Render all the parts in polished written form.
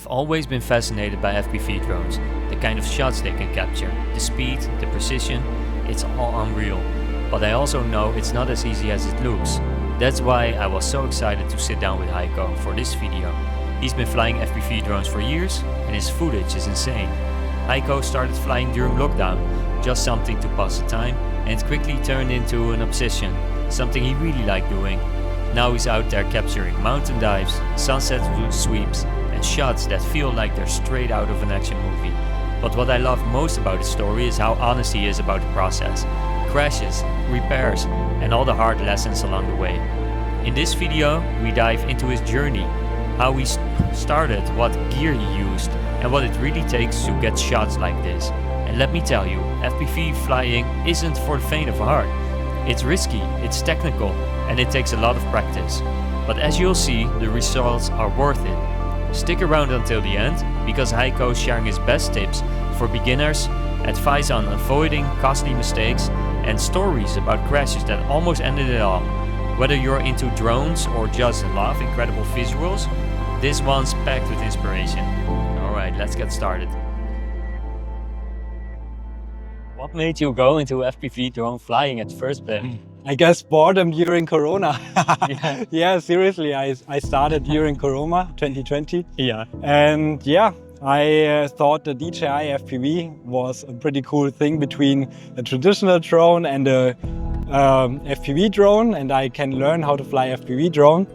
I've always been fascinated by FPV drones, the kind of shots they can capture, the speed, the precision, it's all unreal. But I also know it's not as easy as it looks. That's why I was so excited to sit down with Hei Ko for this video. He's been flying FPV drones for years and his footage is insane. Hei Ko started flying during lockdown, just something to pass the time, and it quickly turned into an obsession, something he really liked doing. Now he's out there capturing mountain dives, sunset sweeps, and shots that feel like they're straight out of an action movie. But what I love most about his story is how honest he is about the process. Crashes, repairs, and all the hard lessons along the way. In this video, we dive into his journey, how he started, what gear he used, and what it really takes to get shots like this. And let me tell you, FPV flying isn't for the faint of heart. It's risky, it's technical, and it takes a lot of practice. But as you'll see, the results are worth it. Stick around until the end, because Hei Ko is sharing his best tips for beginners, advice on avoiding costly mistakes, and stories about crashes that almost ended it all. Whether you're into drones or just love incredible visuals, this one's packed with inspiration. Alright, let's get started. What made you go into FPV drone flying at first place? I guess boredom during Corona. Yeah. Yeah, seriously, I started during Corona 2020. Yeah. And yeah, I thought the DJI FPV was a pretty cool thing between a traditional drone and a FPV drone, and I can learn how to fly FPV drone.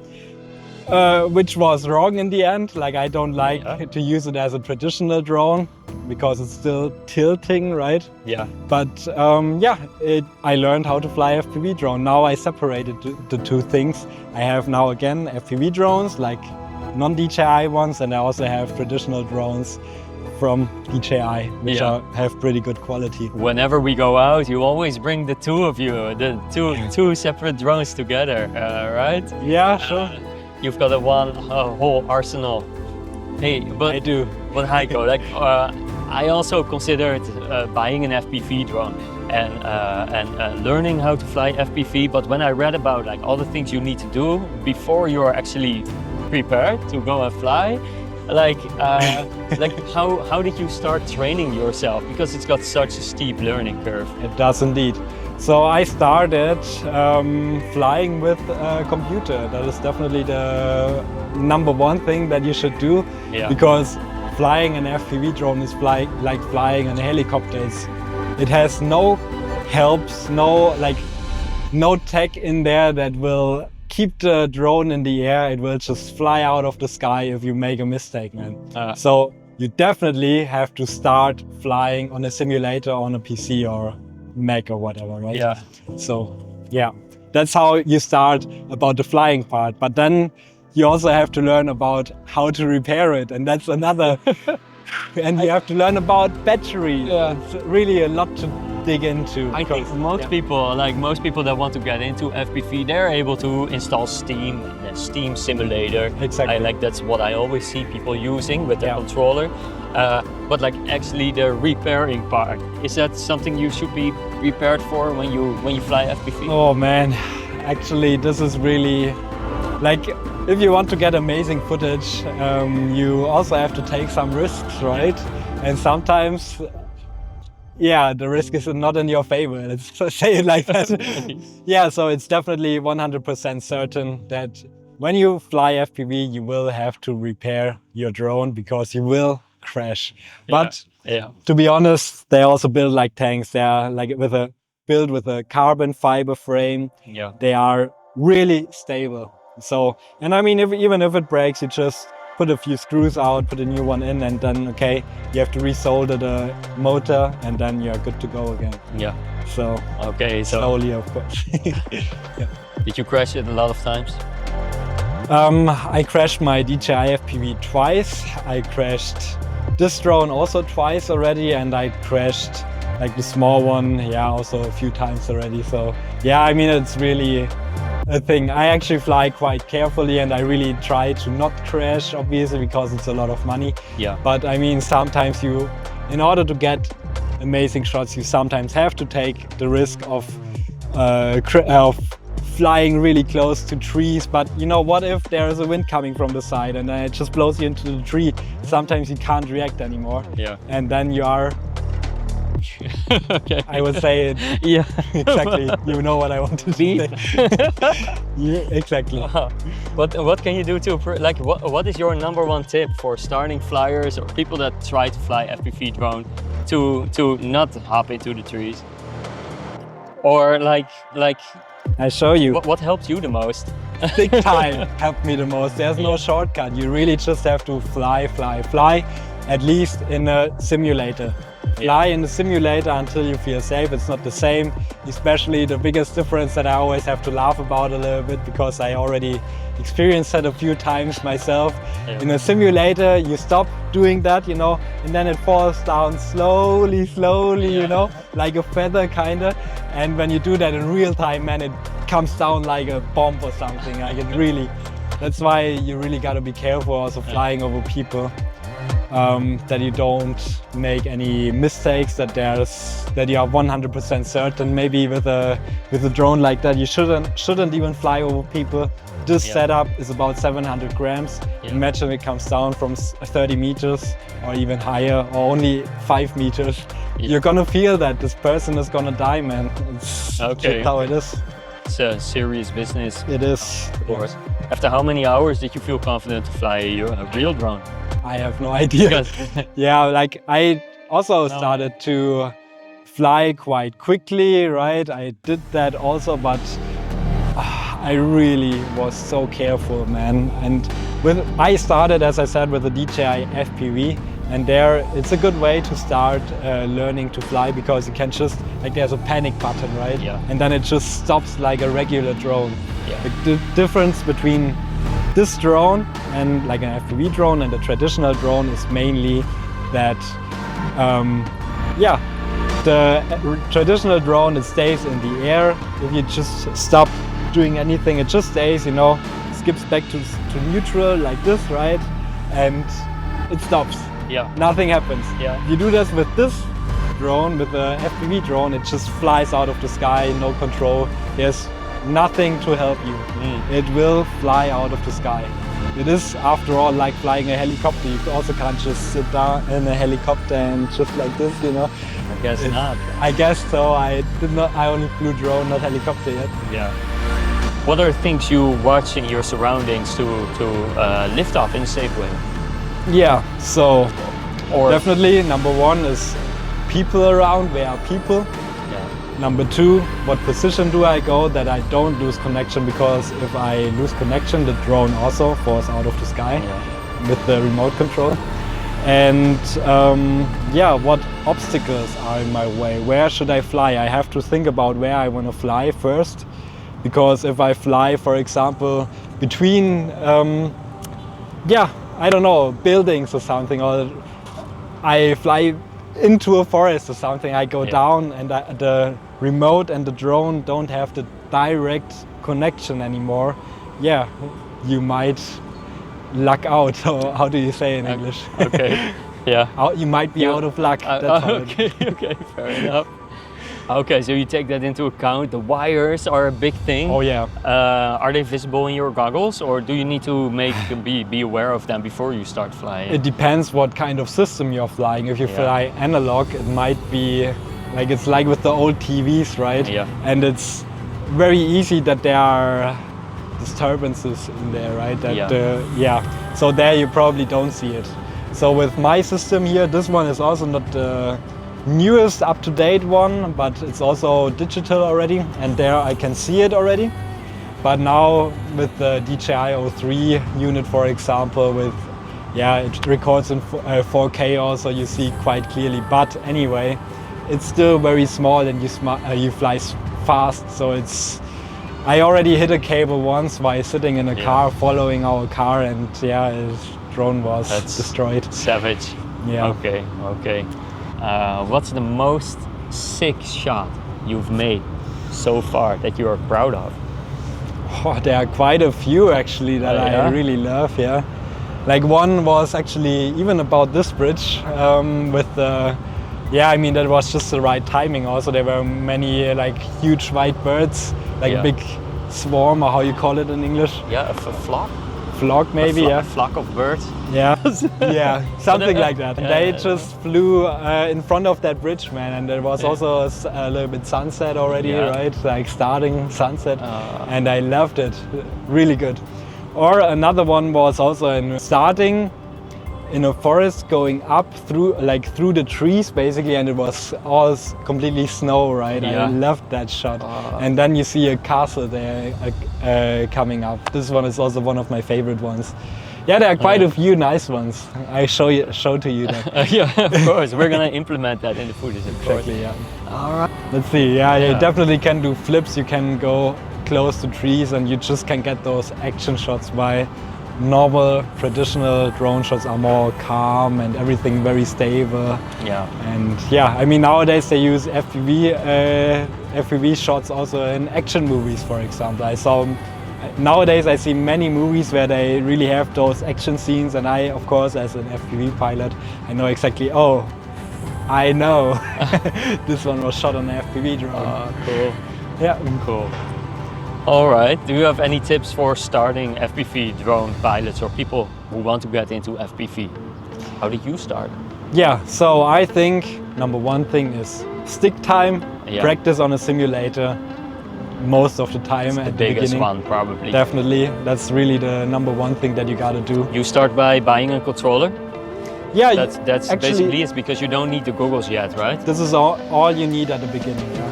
Which was wrong in the end. Like, I don't like to use it as a traditional drone because it's still tilting, right? Yeah. But I learned how to fly FPV drone. Now I separated the two things. I have now again FPV drones, like non-DJI ones, and I also have traditional drones from DJI, which have pretty good quality. Whenever we go out, you always bring the two of you, the two separate drones together, right? Yeah, sure. You've got a whole arsenal. Hey, but I do. But Hei Ko, like I also considered buying an FPV drone and learning how to fly FPV. But when I read about like all the things you need to do before you're actually prepared to go and fly, like how did you start training yourself? Because it's got such a steep learning curve. It does indeed. So I started flying with a computer. That is definitely the number one thing that you should do, because flying an FPV drone is like flying a helicopter. It has no helps, no tech in there that will keep the drone in the air. It will just fly out of the sky if you make a mistake, man. So you definitely have to start flying on a simulator on a PC or Mac or whatever, right? Yeah. So yeah, that's how you start about the flying part. But then you also have to learn about how to repair it, and that's another. And you have to learn about battery. Yeah. It's really a lot to dig into. I think most people that want to get into FPV, they're able to install Steam, a Steam simulator. Exactly. That's what I always see people using with their controller. But like actually the repairing part, is that something you should be prepared for when you fly FPV? Oh man, actually this is really like, if you want to get amazing footage, you also have to take some risks, right? And sometimes, the risk is not in your favor. Let's say it like that. Yeah, so it's definitely 100% certain that when you fly FPV, you will have to repair your drone because you will crash. But to be honest, they also build like tanks. They are like built with a carbon fiber frame. Yeah. They are really stable. So, and I mean, even if it breaks, you just put a few screws out, put a new one in, and then you have to resolder the motor, and then you're good to go again. Yeah. So slowly, of course. Did you crash it a lot of times? I crashed my DJI FPV twice. I crashed this drone also twice already, and I crashed like the small one, also a few times already. So I mean, it's really a thing. I actually fly quite carefully, and I really try to not crash, obviously, because it's a lot of money. Yeah. But I mean, sometimes in order to get amazing shots, you sometimes have to take the risk of flying really close to trees, but you know, what if there is a wind coming from the side and then it just blows you into the tree? Sometimes you can't react anymore. Yeah. And then you are, Okay. I would say it. Yeah. Exactly. You know what I want to say. Yeah, exactly. What can you do to like what is your #1 tip for starting flyers or people that try to fly FPV drone to not hop into the trees? Or like I show you. what helps you the most? Big time helped me the most. There's no shortcut. You really just have to fly, at least in a simulator. Fly in the simulator until you feel safe. It's not the same, especially the biggest difference that I always have to laugh about a little bit, because I already experienced that a few times myself. Yeah. In a simulator, you stop doing that, you know, and then it falls down slowly, you know, like a feather kinda. And when you do that in real time, man, it comes down like a bomb or something. Like it really, that's why you really gotta be careful also flying over people. That you don't make any mistakes, that you are 100% certain. Maybe with a drone like that, you shouldn't even fly over people. This setup is about 700 grams. Imagine it comes down from 30 meters or even higher, or only 5 meters. You're gonna feel that this person is gonna die, man. It's just how it is. It's a serious business. It is, of course. After how many hours did you feel confident to fly a real drone? I have no idea. Yeah, like I also started to fly quite quickly, right? I did that also, but I really was so careful, man. And I started, as I said, with the DJI FPV, and there it's a good way to start learning to fly, because you can just, like, there's a panic button, right? Yeah. And then it just stops like a regular drone. Yeah. The difference between this drone and like an FPV drone and a traditional drone is mainly that, the traditional drone, it stays in the air. If you just stop doing anything, it just stays, you know, skips back to neutral like this, right? And it stops. Yeah. Nothing happens. Yeah. If you do this with this drone, with the FPV drone, it just flies out of the sky, no control. There's nothing to help you. It will fly out of the sky. It is, after all, like flying a helicopter. You also can't just sit down in a helicopter and just like this, you know. I guess not. I guess so. I only flew drone, not helicopter yet. Yeah. What are things you watch in your surroundings to lift off in a safe way? Yeah. So definitely #1 is people around. Where are people? #2, what position do I go that I don't lose connection, because if I lose connection, the drone also falls out of the sky with the remote control. And what obstacles are in my way? Where should I fly? I have to think about where I want to fly first, because if I fly, for example, between I don't know, buildings or something, or I fly into a forest or something, I go down, and the remote and the drone don't have the direct connection anymore. Yeah, you might luck out, or how do you say in English? Okay, yeah. You might be out of luck. That's okay, fair enough. Okay, so you take that into account. The wires are a big thing. Oh yeah. Are they visible in your goggles, or do you need to be aware of them before you start flying? It depends what kind of system you're flying. If you fly analog, it might be like, it's like with the old TVs, right? Yeah. And it's very easy that there are disturbances in there, right? So there you probably don't see it. So with my system here, this one is also not the newest up-to-date one, but it's also digital already, and there I can see it already. But now with the DJI O3 unit, for example, it records in 4K also, you see quite clearly. But anyway, it's still very small, and you fly fast, so I already hit a cable once while sitting in a car following our car, and his drone was destroyed. Savage. Yeah. Okay. What's the most sick shot you've made so far that you are proud of? Oh, there are quite a few actually that I really love. Yeah, like one was actually even about this bridge with the. I mean, that was just the right timing. Also, there were many like huge white birds, like big swarm, or how you call it in English. Yeah, a flock? Flock maybe, A flock of birds? Yeah, yeah, something like that. Yeah, They yeah, just flew in front of that bridge, man, and there was also a little bit sunset already, right? Like starting sunset, and I loved it, really good. Or another one was also in starting in a forest, going up through the trees basically, and it was all completely snow, right? Yeah. I loved that shot. And then you see a castle there coming up. This one is also one of my favorite ones. Yeah, there are quite a few nice ones. I show to you that. Yeah, of course. We're gonna implement that in the footage, of course. Exactly, yeah. All right. Let's see. Yeah, you definitely can do flips. You can go close to trees, and you just can get those action shots by normal traditional drone shots are more calm and everything very stable. Yeah. And yeah, I mean nowadays they use FPV shots also in action movies, for example. Nowadays I see many movies where they really have those action scenes, and I, of course, as an FPV pilot, I know exactly, oh, I know this one was shot on an FPV drone. Cool. Yeah. Cool. All right. Do you have any tips for starting FPV drone pilots or people who want to get into FPV? How did you start? Yeah, so I think number one thing is stick time, practice on a simulator most of the time at the biggest beginning. one, probably. Definitely. That's really the number one thing that you gotta do. You start by buying a controller? Yeah, that's actually, basically it's because you don't need the goggles yet, right? This is all you need at the beginning. Yeah.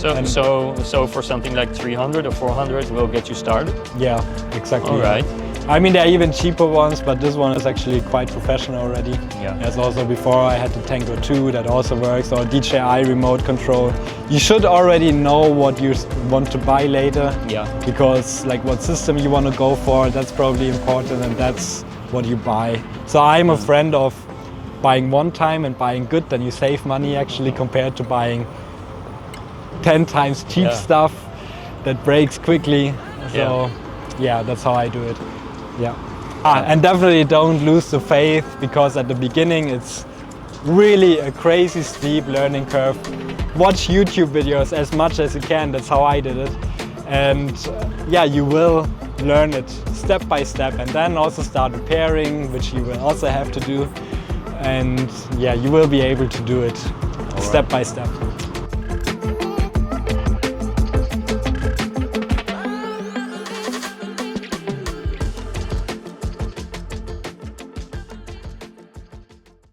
Okay. So for something like 300 or 400 will get you started? Yeah, exactly. All right. I mean, there are even cheaper ones, but this one is actually quite professional already. Yeah. There's also, before I had the Tango 2 that also works, or DJI remote control. You should already know what you want to buy later. Yeah. Because like what system you want to go for, that's probably important, and that's what you buy. So I'm a friend of buying one time and buying good, then you save money actually, compared to buying 10 times cheap stuff that breaks quickly. So yeah, that's how I do it. Yeah. And definitely don't lose the faith, because at the beginning it's really a crazy steep learning curve. Watch YouTube videos as much as you can. That's how I did it. And yeah, you will learn it step by step, and then also start repairing, which you will also have to do. And yeah, you will be able to do it step by step.